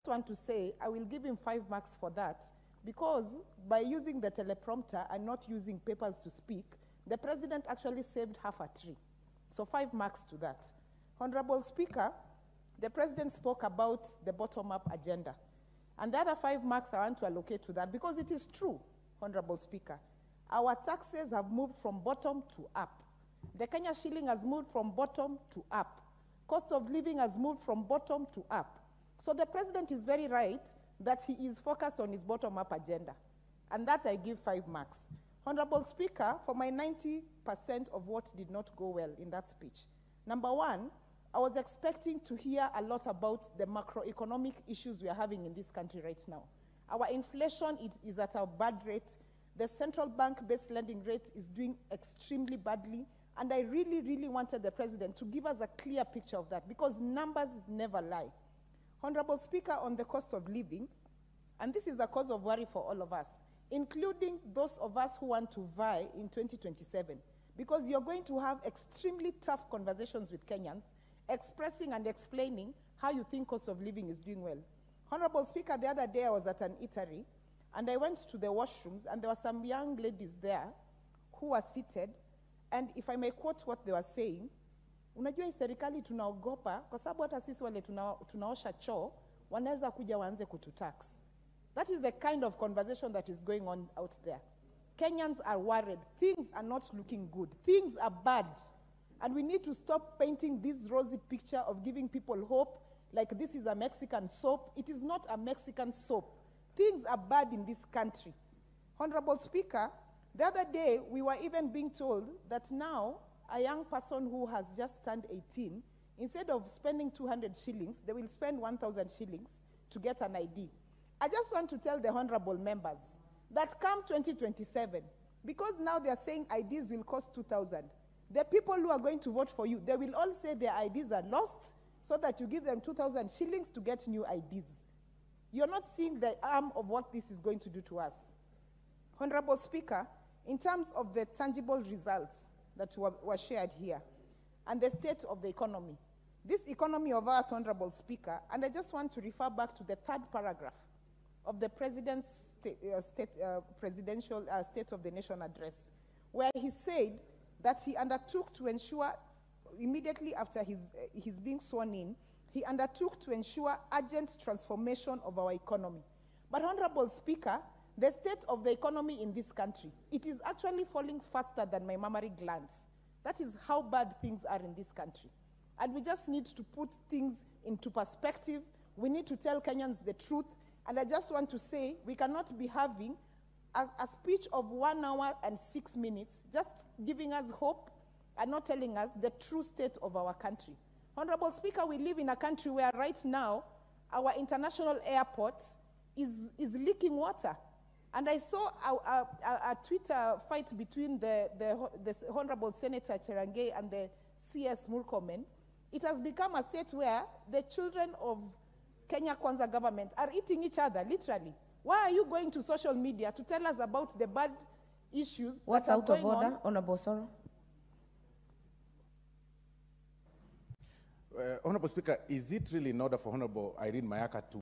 want to say I will give him 5 marks for that, because by using the teleprompter and not using papers to speak, the president actually saved half a tree. So 5 marks to that. Honorable Speaker, the president spoke about the bottom-up agenda. And the other 5 marks I want to allocate to that, because it is true, Honorable Speaker. Our taxes have moved from bottom to up. The Kenya shilling has moved from bottom to up. Cost of living has moved from bottom to up. So the president is very right that he is focused on his bottom-up agenda. And that I give 5 marks. Honorable Speaker, for my 90% of what did not go well in that speech. Number one, I was expecting to hear a lot about the macroeconomic issues we are having in this country right now. Our inflation is at a bad rate. The central bank-based lending rate is doing extremely badly. And I really, really wanted the president to give us a clear picture of that, because numbers never lie. Honorable Speaker, on the cost of living, and this is a cause of worry for all of us, including those of us who want to vie in 2027, because you're going to have extremely tough conversations with Kenyans, expressing and explaining how you think cost of living is doing well. Honorable Speaker, the other day I was at an eatery, and I went to the washrooms, and there were some young ladies there who were seated, and if I may quote what they were saying, unajua hii serikali tunaogopa kwa sababu hata sisi wale tunaosha choo wanaweza kuja waanze kututax. That is the kind of conversation that is going on out there. Kenyans are worried. Things are not looking good. Things are bad. And we need to stop painting this rosy picture of giving people hope like this is a Mexican soap. It is not a Mexican soap. Things are bad in this country. Honorable Speaker, the other day we were even being told that now a young person who has just turned 18, instead of spending 200 shillings, they will spend 1,000 shillings to get an ID. I just want to tell the honorable members that come 2027, because now they are saying IDs will cost 2,000, the people who are going to vote for you, they will all say their IDs are lost, so that you give them 2,000 shillings to get new IDs. You're not seeing the arm of what this is going to do to us. Honorable Speaker, in terms of the tangible results that were shared here, and the state of the economy. This economy of ours, Honorable Speaker, and I just want to refer back to the 3rd paragraph of the President's presidential State of the Nation address, where he said that he undertook to ensure, immediately after his being sworn in, he undertook to ensure urgent transformation of our economy. But Honorable Speaker, the state of the economy in this country, it is actually falling faster than my mammary glands. That is how bad things are in this country. And we just need to put things into perspective. We need to tell Kenyans the truth. And I just want to say, we cannot be having a speech of 1 hour and 6 minutes, just giving us hope and not telling us the true state of our country. Honorable Speaker, we live in a country where right now, our international airport is leaking water. And I saw a Twitter fight between the Honorable Senator Cherangei and the CS Murkomen. It has become a state where the children of Kenya Kwanza government are eating each other, literally. Why are you going to social media to tell us about the bad issues What's that are out going of order, on? Honorable Soro? Honorable Speaker, is it really in order for Honorable Irene Mayaka to